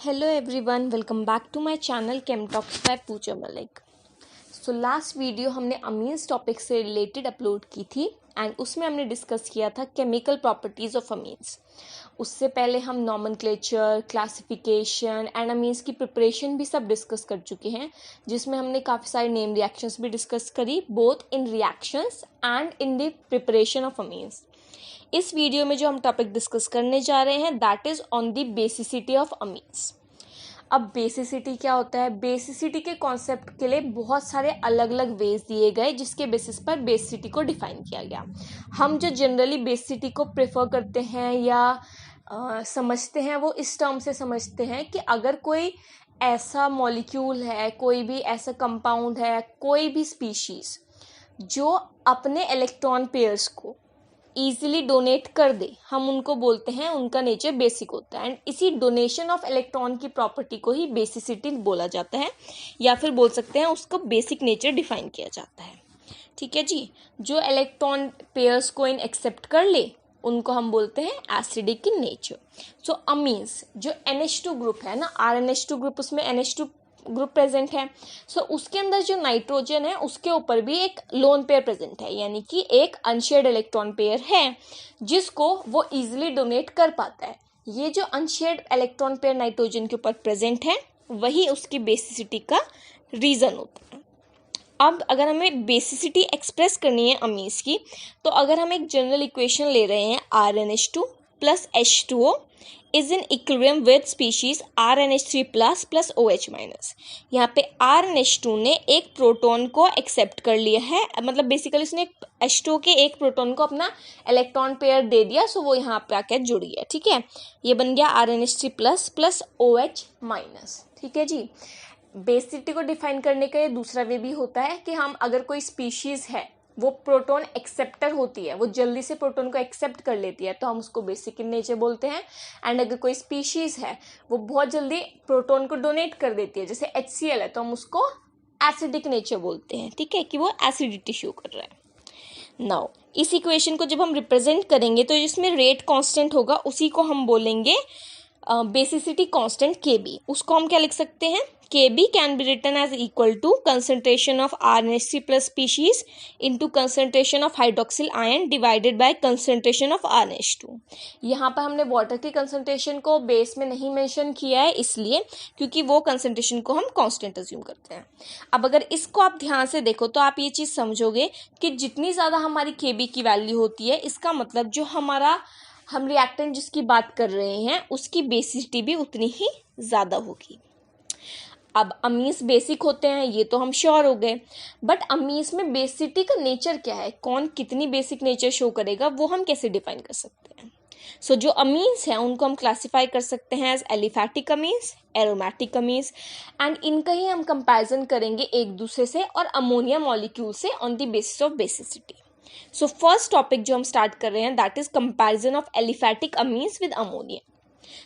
Hello everyone, welcome back to my channel Chem Talks by Pooja Malik. So last video हमने amines topic से related upload की थी and उसमें हमने डिस्कस किया था केमिकल प्रॉपर्टीज़ ऑफ अमीन्स। उससे पहले हम नॉमेनक्लेचर, क्लासिफिकेशन एंड अमीन्स की प्रिपरेशन भी सब डिस्कस कर चुके हैं, जिसमें हमने काफ़ी सारे नेम रिएक्शंस भी डिस्कस करी, both in reactions and in the preparation of amines. इस वीडियो में जो हम टॉपिक डिस्कस करने जा रहे हैं that is on the basicity of amines. अब बेसिसिटी क्या होता है? बेसिसिटी के कॉन्सेप्ट के लिए बहुत सारे अलग अलग वेज दिए गए जिसके बेसिस पर बेसिसिटी को डिफाइन किया गया। हम जो जनरली बेसिसिटी को प्रेफर करते हैं या समझते हैं वो इस टर्म से समझते हैं कि अगर कोई ऐसा मॉलिक्यूल है, कोई भी ऐसा कंपाउंड है, कोई भी स्पीशीज़ जो अपने इलेक्ट्रॉन पेयर्स को ईजिली डोनेट कर दे, हम उनको बोलते हैं उनका नेचर बेसिक होता है। एंड इसी डोनेशन ऑफ इलेक्ट्रॉन की प्रॉपर्टी को ही बेसिसिटी बोला जाता है, या फिर बोल सकते हैं उसको बेसिक नेचर डिफाइन किया जाता है। ठीक है जी। जो इलेक्ट्रॉन पेयर्स को इन एक्सेप्ट कर ले उनको हम बोलते हैं acidic in nature. So amines जो NH2 ग्रुप है ना, RNH2 ग्रुप, उसमें NH2 ग्रुप प्रेजेंट है। सो उसके अंदर जो नाइट्रोजन है उसके ऊपर भी एक लोन पेयर प्रेजेंट है, यानी कि एक अनशेयर्ड इलेक्ट्रॉन पेयर है जिसको वो इजीली डोनेट कर पाता है। ये जो अनशेयर्ड इलेक्ट्रॉन पेयर नाइट्रोजन के ऊपर प्रेजेंट है वही उसकी बेसिसिटी का रीजन होता है। अब अगर हमें बेसिसिटी एक्सप्रेस करनी है अमीन्स की, तो अगर हम एक जनरल इक्वेशन ले रहे हैं RNH2 plus H2O is in equilibrium with species RNH3 plus plus OH minus. यहाँ पे RNH2 ने एक प्रोटॉन को एक्सेप्ट कर लिया है, मतलब बेसिकली उसने H2O के एक प्रोटॉन को अपना इलेक्ट्रॉन पेयर दे दिया, सो वो यहाँ पे आकर जुड़ गया। ठीक है, ये बन गया RNH3 plus plus OH minus. ठीक है जी। बेसिसिटी को डिफाइन करने का ये दूसरा वे भी होता है कि हम अगर कोई स्पीशीज है वो प्रोटॉन एक्सेप्टर होती है, वो जल्दी से प्रोटॉन को एक्सेप्ट कर लेती है, तो हम उसको बेसिक इन नेचर बोलते हैं। एंड अगर कोई स्पीशीज है वो बहुत जल्दी प्रोटॉन को डोनेट कर देती है, जैसे HCl है, तो हम उसको एसिडिक नेचर बोलते हैं। ठीक है, कि वो एसिडिटी शो कर रहा है। नाउ इस इक्वेशन को जब हम रिप्रेजेंट करेंगे तो जिसमें रेट कांस्टेंट होगा उसी को हम बोलेंगे बेसिसिटी कांस्टेंट Kb। उसको हम क्या लिख सकते हैं? Kb can be written as equal to concentration of RNH3 plus species into concentration of hydroxyl ion divided by concentration of RNH2। यहाँ पर हमने वाटर की कंसंट्रेशन को बेस में नहीं मेंशन किया है, इसलिए क्योंकि वो कंसंट्रेशन को हम कांस्टेंट अज्यूम करते हैं। अब अगर इसको आप ध्यान से देखो तो आप ये चीज़ समझोगे कि जितनी ज़्यादा हमारी Kb की वैल्यू होती है, इसका मतलब जो हम रिएक्टेंट जिसकी बात कर रहे हैं उसकी बेसिसिटी भी उतनी ही ज़्यादा होगी। अब अमीन्स बेसिक होते हैं ये तो हम श्योर हो गए, बट अमीन्स में बेसिसिटी का नेचर क्या है, कौन कितनी बेसिक नेचर शो करेगा, वो हम कैसे डिफाइन कर सकते हैं? सो जो अमीन्स हैं उनको हम क्लासिफाई कर सकते हैं as aliphatic amines, aromatic amines, and इनका ही हम कंपैरिजन करेंगे एक दूसरे से और अमोनिया मॉलिक्यूल से on the basis of basicity. So first topic जो हम स्टार्ट कर रहे हैं that is comparison of aliphatic amines with ammonia.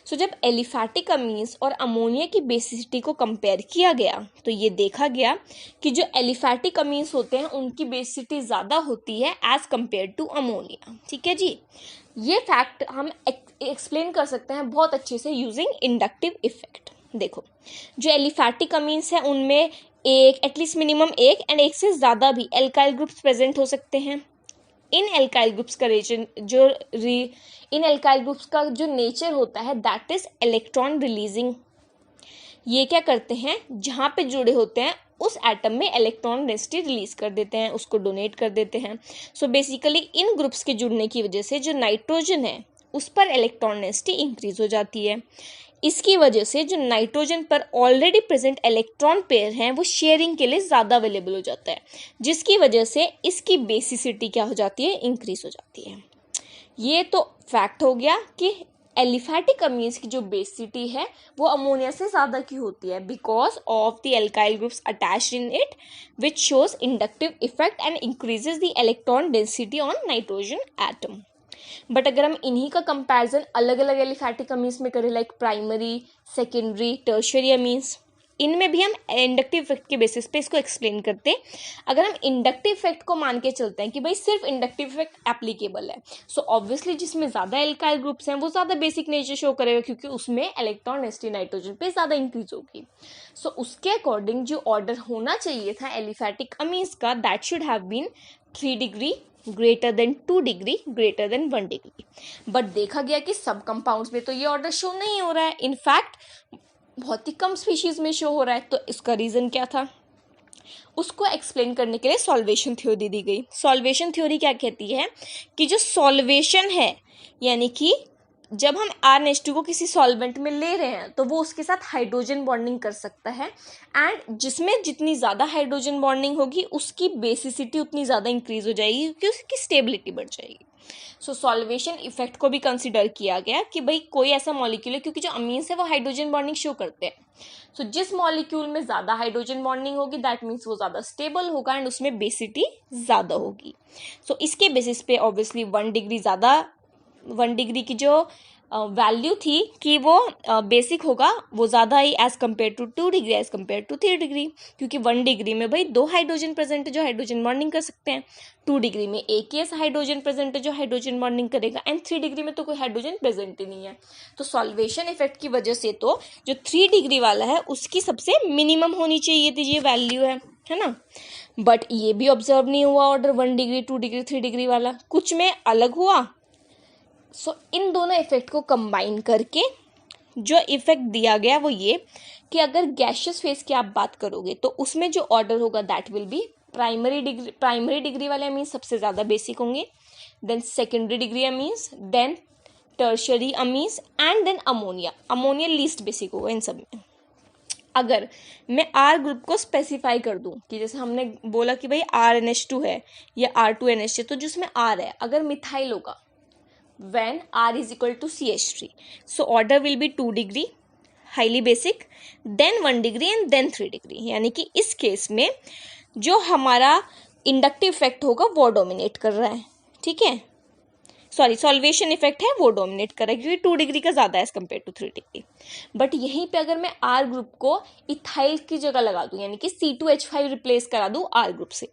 So जब एलिफैटिक अमीन्स और अमोनिया की बेसिसिटी को कंपेयर किया गया तो ये देखा गया कि जो एलिफैटिक अमीन्स होते हैं उनकी बेसिसिटी ज़्यादा होती है एज कंपेयर टू अमोनिया। ठीक है जी। ये फैक्ट हम एक्सप्लेन कर सकते हैं बहुत अच्छे से यूजिंग इंडक्टिव इफेक्ट। देखो, जो एलिफैटिक अमीन्स हैं उनमें एक एटलीस्ट मिनिमम एक एंड एक से ज़्यादा भी एल्काइल ग्रुप्स प्रेजेंट हो सकते हैं। इन एल्काइल ग्रुप्स का जो नेचर होता है दैट इज इलेक्ट्रॉन रिलीजिंग। ये क्या करते हैं, जहाँ पे जुड़े होते हैं उस एटम में इलेक्ट्रॉन डेंसिटी रिलीज कर देते हैं, उसको डोनेट कर देते हैं। सो बेसिकली इन ग्रुप्स के जुड़ने की वजह से जो नाइट्रोजन है उस पर इलेक्ट्रॉन डेंसिटी इंक्रीज हो जाती है। इसकी वजह से जो नाइट्रोजन पर ऑलरेडी प्रेजेंट इलेक्ट्रॉन पेयर हैं वो शेयरिंग के लिए ज़्यादा अवेलेबल हो जाता है, जिसकी वजह से इसकी बेसिसिटी क्या हो जाती है, इंक्रीज हो जाती है। ये तो फैक्ट हो गया कि एलिफैटिक अमीन्स की जो बेसिसिटी है वो अमोनिया से ज़्यादा की होती है because of the alkyl groups attached in it which shows inductive effect and increases the electron density on nitrogen atom. But अगर हम इन्हीं का कंपैरिजन अलग अलग एलिफैटिक अमीन्स में करें, like primary, secondary, tertiary amines, इनमें भी हम इंडक्टिव इफेक्ट के बेसिस पे इसको एक्सप्लेन करते हैं। अगर हम इंडक्टिव इफेक्ट को मान के चलते हैं कि भाई सिर्फ इंडक्टिव इफेक्ट एप्लीकेबल है, सो ऑब्वियसली जिसमें ज़्यादा एल्काइल ग्रुप्स हैं वो ज़्यादा बेसिक नेचर शो करेगा, क्योंकि उसमें इलेक्ट्रॉन डेंसिटी नाइट्रोजन पे ज़्यादा इंक्रीज होगी। सो उसके अकॉर्डिंग जो ऑर्डर होना चाहिए था एलिफैटिक अमीन्स का, that should have been 3 degree greater than 2 degree greater than 1 degree. But देखा गया कि सब कंपाउंड्स में तो ये ऑर्डर शो नहीं हो रहा है, इनफैक्ट बहुत ही कम स्पीशीज में शो हो रहा है। तो इसका रीज़न क्या था, उसको एक्सप्लेन करने के लिए सॉल्वेशन थ्योरी दी गई। सॉल्वेशन थ्योरी क्या कहती है कि जो सॉल्वेशन है, यानी कि जब हम RnH2 को किसी सॉल्वेंट में ले रहे हैं तो वो उसके साथ हाइड्रोजन बॉन्डिंग कर सकता है, एंड जिसमें जितनी ज़्यादा हाइड्रोजन बॉन्डिंग होगी उसकी बेसिसिटी उतनी ज़्यादा इंक्रीज हो जाएगी, क्योंकि उसकी स्टेबिलिटी बढ़ जाएगी। सो सॉल्वेशन इफेक्ट को भी कंसिडर किया गया कि भाई कोई ऐसा मॉलिक्यूल है, क्योंकि जो अमीन्स है वो हाइड्रोजन बॉन्डिंग शो करते हैं, सो जिस मॉलिक्यूल में ज़्यादा हाइड्रोजन बॉन्डिंग होगी दैट मीन्स वो ज़्यादा स्टेबल होगा एंड उसमें बेसिसिटी ज़्यादा होगी। सो इसके बेसिस पे ऑब्वियसली 1 डिग्री की जो वैल्यू थी कि वो बेसिक होगा वो ज़्यादा ही as compared to 2 degree as compared to 3 degree, क्योंकि 1 डिग्री में भाई 2 हाइड्रोजन प्रेजेंट है जो हाइड्रोजन बॉन्डिंग कर सकते हैं, 2 डिग्री में एक ही ऐसा हाइड्रोजन प्रेजेंट है जो हाइड्रोजन बॉन्डिंग करेगा, एंड 3 डिग्री में तो कोई हाइड्रोजन प्रेजेंट ही नहीं है। तो सॉल्वेशन इफेक्ट की वजह से तो जो 3 डिग्री वाला है उसकी सबसे मिनिमम होनी चाहिए थी ये वैल्यू है ना, बट ये भी ऑब्जर्व नहीं हुआ ऑर्डर 1 डिग्री 2 डिग्री 3 डिग्री वाला, कुछ में अलग हुआ। सो इन दोनों इफेक्ट को कंबाइन करके जो इफेक्ट दिया गया वो ये कि अगर गैशियस फेज की आप बात करोगे तो उसमें जो ऑर्डर होगा that will be primary degree वाले अमीन्स सबसे ज़्यादा बेसिक होंगे, then secondary degree amines, then tertiary amines and then ammonia least basic होगा इन सब में। अगर मैं R ग्रुप को स्पेसिफाई कर दूं कि जैसे हमने बोला कि भाई RnH2 है या R2NH है, तो जिसमें R है अगर मिथाइल होगा when R is equal to CH3, so order will be 2 degree highly basic, then 1 degree and then 3 degree, यानी कि इस केस में जो हमारा इंडक्टिव इफेक्ट होगा वो डोमिनेट कर रहा है, ठीक है, सॉरी सॉल्वेशन इफेक्ट है वो डोमिनेट कर रहा है क्योंकि 2 डिग्री का ज़्यादा है as compare to 3 degree. But यहीं पे अगर मैं R ग्रुप को इथाइल की जगह लगा दूं, यानी कि C2H5 रिप्लेस करा दूं R ग्रुप से,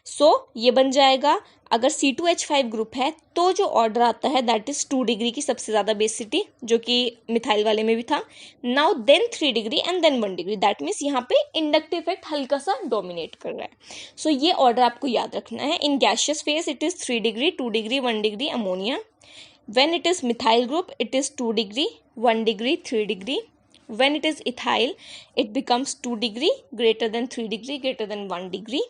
सो ये बन जाएगा अगर C2H5 ग्रुप है तो जो ऑर्डर आता है दैट इज 2 डिग्री की सबसे ज़्यादा बेसिसिटी, जो कि मिथाइल वाले में भी था, now then 3 degree and then 1 degree, that means यहाँ पे इंडक्टिव इफेक्ट हल्का सा डोमिनेट कर रहा है। सो ये ऑर्डर आपको याद रखना है। इन gaseous phase it is 3 degree 2 degree 1 degree ammonia, when it is methyl group it is 2 degree 1 degree 3 degree, when it is ethyl it becomes 2 degree greater than 3 degree greater than 1 degree,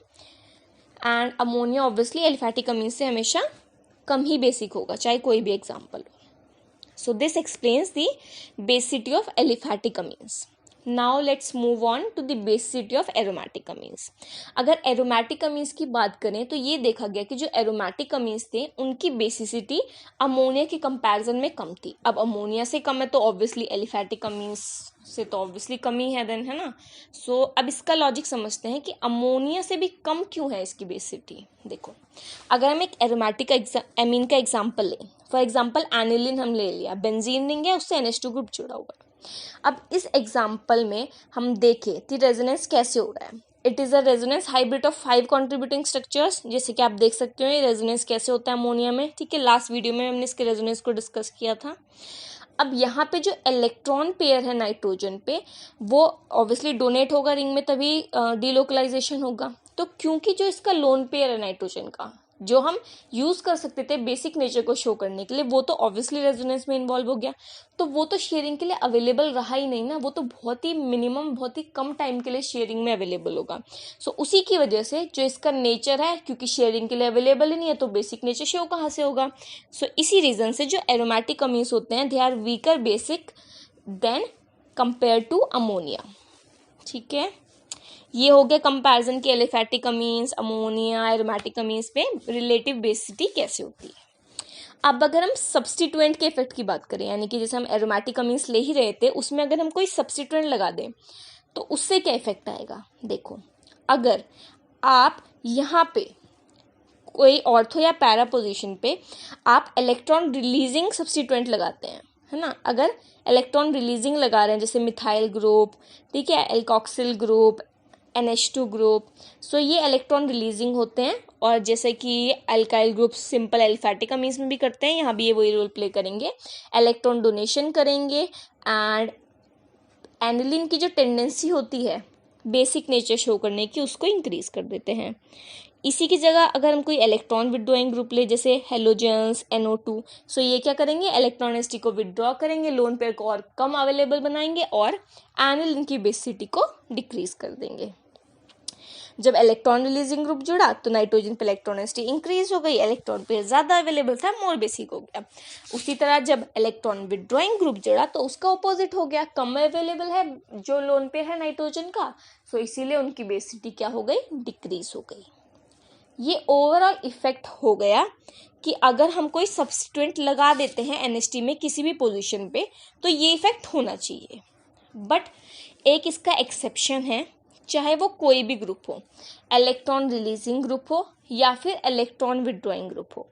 and ammonia obviously aliphatic amine से हमेशा कम ही basic होगा चाहे कोई भी example हो। So this explains the basicity of aliphatic amines. Now let's move on to the basicity of aromatic amines. अगर aromatic amines की बात करें तो ये देखा गया कि जो एरोमेटिक अमीन्स थे उनकी बेसिसिटी अमोनिया के कंपैरिजन में कम थी। अब अमोनिया से कम है तो ऑब्वियसली एलिफैटिक अमीन्स से तो ऑब्वियसली कम ही है देन, है ना। सो अब इसका लॉजिक समझते हैं कि अमोनिया से भी कम क्यों है इसकी बेसिसिटी। देखो, अगर हम एक एरोमेटिक अमीन का एग्जाम्पल लें, फॉर एग्जाम्पल एनिलिन हम ले लिया, बेंजीन रिंग है उससे NH2 ग्रुप जुड़ा हुआ है। अब इस एग्जाम्पल में हम देखें कि रेजोनेंस कैसे हो रहा है। It is a resonance hybrid of 5 contributing structures, जैसे कि आप देख सकते हो ये रेजोनेंस कैसे होता है अमोनिया में, ठीक है। लास्ट वीडियो में हमने इसके रेजोनेंस को डिस्कस किया था। अब यहाँ पे जो इलेक्ट्रॉन पेयर है नाइट्रोजन पे वो ऑब्वियसली डोनेट होगा रिंग में, तभी डीलोकलाइजेशन होगा। तो क्योंकि जो इसका लोन पेयर है नाइट्रोजन का जो हम यूज़ कर सकते थे बेसिक नेचर को शो करने के लिए, वो तो ऑब्वियसली रेजोनेंस में इन्वॉल्व हो गया, तो वो तो शेयरिंग के लिए अवेलेबल रहा ही नहीं ना, वो तो बहुत ही मिनिमम बहुत ही कम टाइम के लिए शेयरिंग में अवेलेबल होगा। सो उसी की वजह से जो इसका नेचर है, क्योंकि शेयरिंग के लिए अवेलेबल ही नहीं है तो बेसिक नेचर शो कहाँ से होगा। सो इसी रीज़न से जो एरोमेटिक अमीन्स होते हैं they are weaker basic than compare to ammonia, ठीक है। ये हो गया कंपैरिजन के aliphatic amines, ammonia, aromatic amines पे रिलेटिव बेसिसिटी कैसे होती है। अब अगर हम सब्स्टिट्यूएंट के इफेक्ट की बात करें, यानी कि जैसे हम एरोमेटिक अमीन्स ले ही रहे थे उसमें अगर हम कोई सब्स्टिट्यूएंट लगा दें तो उससे क्या इफेक्ट आएगा। देखो, अगर आप यहाँ पे कोई ऑर्थो या पैरा पोजीशन पे आप इलेक्ट्रॉन रिलीजिंग सब्स्टिट्यूएंट लगाते हैं है ना। अगर इलेक्ट्रॉन रिलीजिंग लगा रहे हैं जैसे मिथाइल ग्रुप, ठीक है, एल्कोक्सिल ग्रुप, NH2 ग्रुप, सो ये इलेक्ट्रॉन रिलीजिंग होते हैं। और जैसे कि alkyl group simple aliphatic amines में भी करते हैं, यहाँ भी ये वही रोल प्ले करेंगे, इलेक्ट्रॉन डोनेशन करेंगे। एंड एनिलीन की जो टेंडेंसी होती है बेसिक नेचर शो करने की, उसको इंक्रीज कर देते हैं। इसी की जगह अगर हम कोई इलेक्ट्रॉन विड्रॉइंग ग्रुप ले जैसे हेलोजेंस NO2, सो ये क्या करेंगे, इलेक्ट्रॉन एनर्जी को विड्रॉ करेंगे, लोन पेयर को और कम अवेलेबल बनाएंगे और एनिलीन की बेसिसिटी को डिक्रीज कर देंगे। जब इलेक्ट्रॉन रिलीजिंग ग्रुप जुड़ा तो नाइट्रोजन पे इलेक्ट्रॉन एनर्जी इंक्रीज हो गई, इलेक्ट्रॉन पेयर ज्यादा अवेलेबल था, मोर बेसिक हो गया। उसी तरह जब इलेक्ट्रॉन विड्रॉइंग ग्रुप जुड़ा तो उसका ऑपोजिट हो गया, कम अवेलेबल है जो लोन पेयर है नाइट्रोजन का, सो इसीलिए उनकी बेसिसिटी क्या हो गई, डिक्रीज हो गई। ये ओवरऑल इफेक्ट हो गया कि अगर हम कोई सब्स्टिट्यूएंट लगा देते हैं NH2 में किसी भी पोजीशन पे तो ये इफेक्ट होना चाहिए। बट एक इसका एक्सेप्शन है, चाहे वो कोई भी ग्रुप हो, इलेक्ट्रॉन रिलीजिंग ग्रुप हो या फिर इलेक्ट्रॉन विड्रॉइंग ग्रुप हो,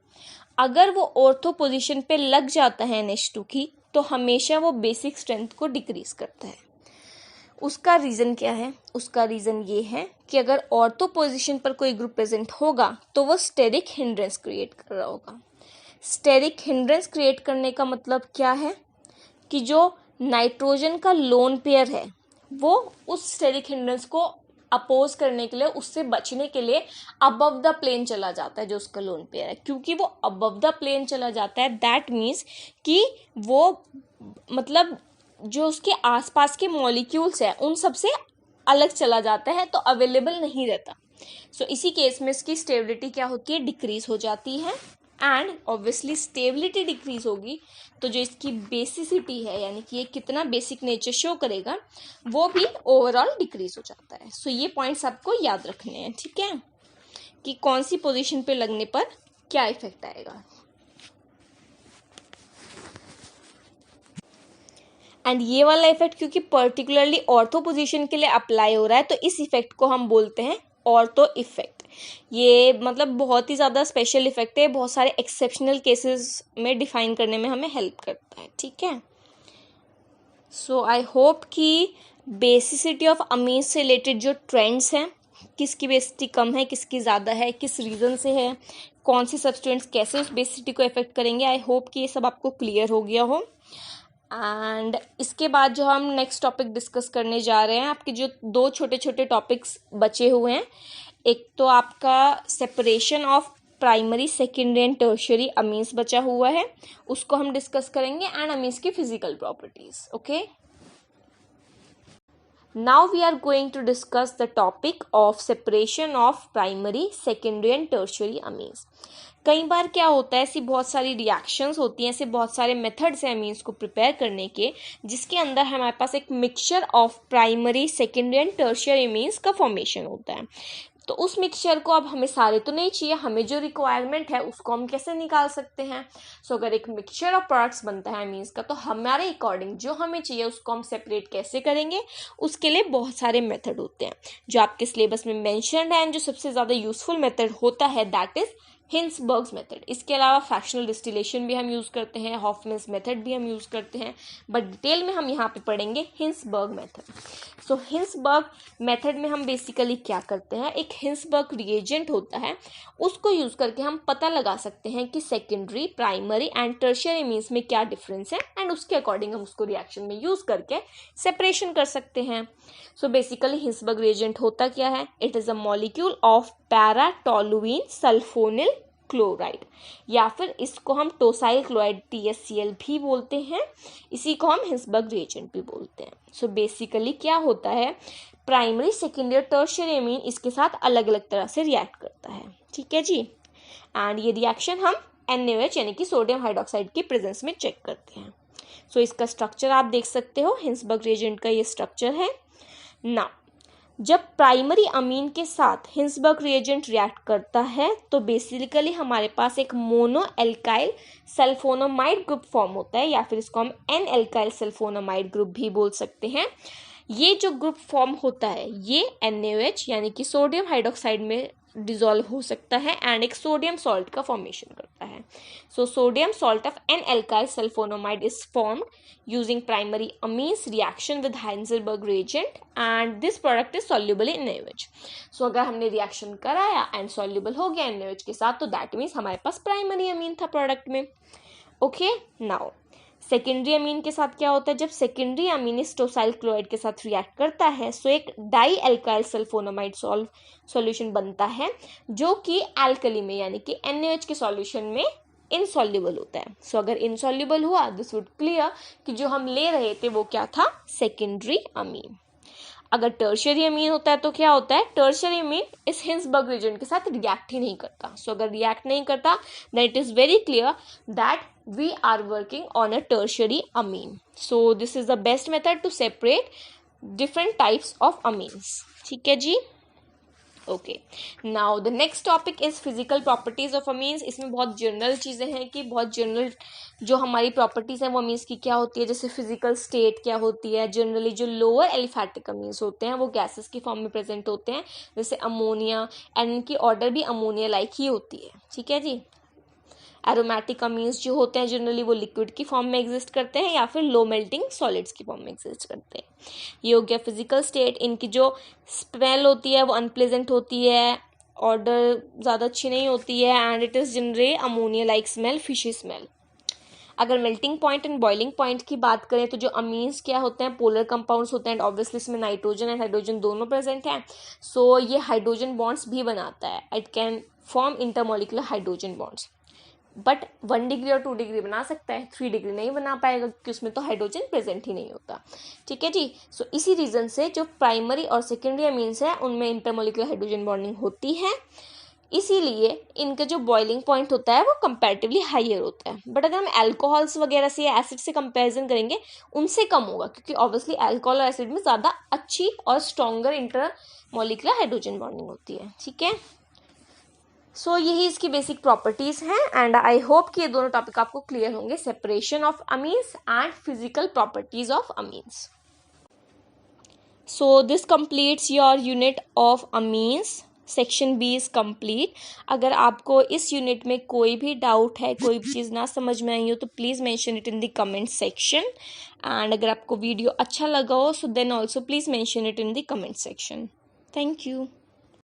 अगर वो ऑर्थो पोजीशन पे लग जाता है NH2 की तो हमेशा वो बेसिक स्ट्रेंथ को डिक्रीज करता है। उसका रीज़न क्या है, उसका रीज़न ये है कि अगर ऑर्थो पोजीशन पर कोई ग्रुप प्रेजेंट होगा तो वो स्टेरिक हिंड्रेंस क्रिएट कर रहा होगा। स्टेरिक हिंड्रेंस क्रिएट करने का मतलब क्या है कि जो नाइट्रोजन का लोन पेयर है वो उस स्टेरिक हिंड्रेंस को अपोज करने के लिए, उससे बचने के लिए अबव द प्लेन चला जाता है जो उसका लोन पेयर है। क्योंकि वो अबव द प्लेन चला जाता है दैट मीन्स कि वो मतलब जो उसके आसपास के मॉलिक्यूल्स हैं उन सब से अलग चला जाता है, तो अवेलेबल नहीं रहता। सो इसी केस में इसकी स्टेबिलिटी क्या होती है, डिक्रीज हो जाती है। एंड ऑब्वियसली स्टेबिलिटी डिक्रीज होगी तो जो इसकी बेसिसिटी है यानी कि ये कितना बेसिक नेचर शो करेगा वो भी ओवरऑल डिक्रीज हो जाता है। सो ये पॉइंट्स आपको याद रखने हैं, ठीक है, कि कौन सी पोजीशन पे लगने पर क्या इफेक्ट आएगा। एंड ये वाला इफेक्ट क्योंकि पर्टिकुलरली ऑर्थो पोजीशन के लिए अप्लाई हो रहा है तो इस इफेक्ट को हम बोलते हैं ऑर्थो इफेक्ट। ये मतलब बहुत ही ज़्यादा स्पेशल इफेक्ट है, बहुत सारे एक्सेप्शनल केसेस में डिफाइन करने में हमें हेल्प करता है, ठीक है। सो आई होप कि बेसिसिटी ऑफ अमीन्स से रिलेटेड जो ट्रेंड्स हैं, किसकी बेसिसिटी कम है, किसकी ज़्यादा है, किस रीज़न से है, कौन से सब्सटेंट्स कैसे उस बेसिसिटी को इफेक्ट करेंगे, आई होप कि ये सब आपको क्लियर हो गया हो। एंड इसके बाद जो हम नेक्स्ट टॉपिक डिस्कस करने जा रहे हैं, आपके जो दो छोटे छोटे टॉपिक्स बचे हुए हैं, एक तो आपका separation of primary secondary and tertiary amines बचा हुआ है, उसको हम डिस्कस करेंगे, एंड अमीन्स की physical properties. Okay, now we are going to discuss the topic of separation of primary secondary and tertiary amines. कई बार क्या होता है, ऐसी बहुत सारी रिएक्शंस होती हैं, ऐसे बहुत सारे मेथड्स हैं अमीन्स को प्रिपेयर करने के, जिसके अंदर हमारे पास एक mixture of primary secondary and tertiary amines का फॉर्मेशन होता है। तो उस मिक्सचर को अब हमें सारे तो नहीं चाहिए, हमें जो रिक्वायरमेंट है उसको हम कैसे निकाल सकते हैं। सो अगर एक मिक्सचर ऑफ प्रोडक्ट्स बनता है अमीन्स का तो हमारे अकॉर्डिंग जो हमें चाहिए उसको हम सेपरेट कैसे करेंगे, उसके लिए बहुत सारे मेथड होते हैं जो आपके सिलेबस में मेंशन्ड है। एंड जो सबसे ज़्यादा यूजफुल मेथड होता है दैट इज हिंसबर्ग्स मेथड। इसके अलावा फ्रैक्शनल डिस्टिलेशन भी हम यूज़ करते हैं, हॉफमैन्स मेथड भी हम यूज़ करते हैं, बट डिटेल में हम यहाँ पे पढ़ेंगे हिंसबर्ग मेथड। सो हिंसबर्ग मेथड में हम बेसिकली क्या करते हैं, एक हिंसबर्ग रिएजेंट होता है, उसको यूज़ करके हम पता लगा सकते हैं कि secondary, primary and tertiary means में क्या डिफरेंस है, एंड उसके अकॉर्डिंग हम उसको रिएक्शन में यूज़ करके सेपरेशन कर सकते हैं। सो बेसिकली हिंसबर्ग रिएजेंट होता क्या है, it is a molecule of paratoluene sulphonyl chloride, या फिर इसको हम टोसाइल क्लोराइड TSCl भी बोलते हैं, इसी को हम हिंसबर्ग रिएजेंट भी बोलते हैं। सो बेसिकली क्या होता है, प्राइमरी, सेकेंडरी, टर्शियरी अमीन इसके साथ अलग अलग तरह से रिएक्ट करता है, ठीक है जी। एंड ये रिएक्शन हम NaOH यानी कि सोडियम हाइड्रोक्साइड की प्रेजेंस में चेक करते हैं। सो इसका स्ट्रक्चर आप देख सकते हो, हिंसबर्ग रिएजेंट का ये स्ट्रक्चर है ना। जब प्राइमरी अमीन के साथ हिंसबर्ग रिएजेंट रिएक्ट करता है तो बेसिकली हमारे पास एक mono alkyl sulfonamide group form होता है, या फिर इसको हम एन एल्काइल सल्फोनामाइड ग्रुप भी बोल सकते हैं। ये जो ग्रुप फॉर्म होता है ये NaOH यानी कि सोडियम हाइड्रोक्साइड में डिजोल्व हो सकता है एंड एक सोडियम सॉल्ट का फॉर्मेशन करता है. So sodium salt of an alkyl sulfonamide is formed using primary amines reaction with Hinsberg reagent and this product is soluble in NaOH. So अगर हमने रिएक्शन कराया एंड सॉल्युबल हो गया NaOH के साथ तो दैट मीन्स हमारे पास प्राइमरी अमीन था प्रोडक्ट में. ओके, नाउ सेकेंडरी अमीन के साथ क्या होता है, जब सेकेंडरी अमीन इस टोसाइल क्लोराइड के साथ रिएक्ट करता है सो एक डाई एल्काइल सल्फोनामाइड सॉल्यूशन बनता है जो कि एल्कली में यानी कि NaOH के सॉल्यूशन में इनसॉल्युबल होता है. सो अगर इनसॉल्युबल हुआ दिस वुड क्लियर कि जो हम ले रहे थे वो क्या था, सेकेंडरी अमीन. अगर टर्शियरी अमीन होता है तो क्या होता है, टर्शियरी अमीन इस हिंसबर्ग रिएजेंट के साथ रिएक्ट ही नहीं करता. सो अगर रिएक्ट नहीं करता then it is very clear that we are working on a tertiary amine. So this is the best method to separate different types of amines. ठीक है जी. Okay, now the next topic is physical properties of amines. इसमें बहुत general चीज़ें हैं कि बहुत general जो हमारी प्रॉपर्टीज हैं वो अमीन्स की क्या होती है, जैसे फिजिकल स्टेट क्या होती है. जनरली जो लोअर एलिफैटिक अमीन्स होते हैं वो गैसेस की फॉर्म में प्रेजेंट होते हैं जैसे अमोनिया एंड इनकी ऑर्डर भी अमोनिया लाइक ही होती है. ठीक है जी. एरोमेटिक अमीन्स जो होते हैं जनरली वो लिक्विड की फॉर्म में एग्जिस्ट करते हैं या फिर लो मेल्टिंग सॉलिड्स की फॉर्म में एग्जिस्ट करते हैं. ये हो गया फिजिकल स्टेट. इनकी जो स्मेल होती है वो अनप्लेजेंट होती है, ऑर्डर ज़्यादा अच्छी नहीं होती है and it is generally ammonia like smell, fishy smell. अगर melting point and boiling point की बात करें तो जो अमीन्स क्या होते हैं, पोलर कंपाउंड्स होते हैं एंड ऑब्वियसली इसमें नाइट्रोजन एंड हाइड्रोजन दोनों प्रेजेंट हैं. सो ये हाइड्रोजन बॉन्ड्स भी बनाता है. It can form intermolecular hydrogen bonds but 1 degree और 2 डिग्री बना सकता है, 3 डिग्री नहीं बना पाएगा क्योंकि उसमें तो हाइड्रोजन प्रेजेंट ही नहीं होता. ठीक है जी. सो इसी रीजन से जो प्राइमरी और सेकेंडरी अमीन्स हैं उनमें इंटरमोलिकुलर हाइड्रोजन बॉन्डिंग होती है, इसीलिए इनका जो बॉइलिंग पॉइंट होता है वो कंपैरेटिवली हाइयर होता है. बट अगर हम अल्कोहल्स वगैरह से या एसिड से कंपैरिजन करेंगे उनसे कम होगा क्योंकि ऑब्वियसली अल्कोहल और एसिड में ज़्यादा अच्छी और स्ट्रॉन्गर इंटरमोलिकुलर हाइड्रोजन बॉन्डिंग होती है. ठीक है. सो यही इसकी बेसिक प्रॉपर्टीज़ हैं एंड आई होप कि ये दोनों टॉपिक आपको क्लियर होंगे, separation of amines and physical properties of amines. So this completes your unit of amines. Section B is complete. अगर आपको इस यूनिट में कोई भी डाउट है, कोई भी चीज़ ना समझ में आई हो तो please mention it in the comment section. And अगर आपको वीडियो अच्छा लगा हो so then also please mention it in the comment section. Thank you.